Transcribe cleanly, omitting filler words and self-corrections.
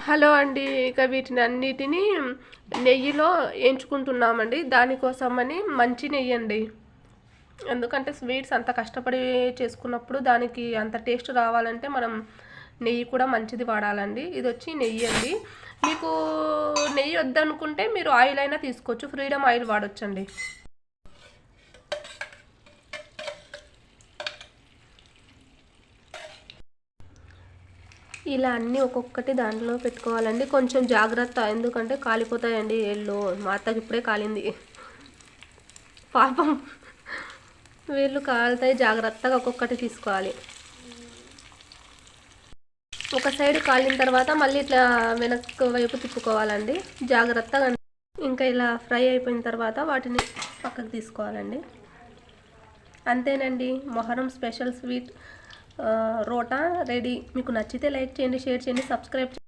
Hello అండి. ఇక వీటిని అన్నిటినీ నెయ్యిలో వేయించుకుంటున్నామండి. దానికోసమని మంచి నెయ్యి అండి. ఎందుకంటే స్వీట్స్ అంత కష్టపడి చేసుకున్నప్పుడు దానికి అంత టేస్ట్ రావాలంటే మనం నెయ్యి కూడా మంచిది వాడాలండి. ఇది వచ్చి నెయ్యి అండి. మీకు నెయ్యి వద్దనుకుంటే మీరు ఆయిల్ అయినా తీసుకోవచ్చు. ఫ్రీడమ్ ఆయిల్ వాడొచ్చండి. ఇలా అన్నీ ఒక్కొక్కటి దాంట్లో పెట్టుకోవాలండి. కొంచెం జాగ్రత్త, ఎందుకంటే కాలిపోతాయండి వేళ్ళు. మా అత్తకి ఇప్పుడే కాలింది, పాపం. వేళ్ళు కాలుతాయి, జాగ్రత్తగా ఒక్కొక్కటి తీసుకోవాలి. ఒక సైడ్ కాలిన తర్వాత మళ్ళీ ఇట్లా వెనక్కి వైపు తిప్పుకోవాలండి జాగ్రత్తగా. ఇంకా ఇలా ఫ్రై అయిపోయిన తర్వాత వాటిని పక్కకు తీసుకోవాలండి. అంతేనండి, మొహరం స్పెషల్ స్వీట్ రోటా రెడీ. మీకు నచ్చితే లైక్ చేయండి, షేర్ చేయండి, సబ్స్క్రైబ్ చేయండి.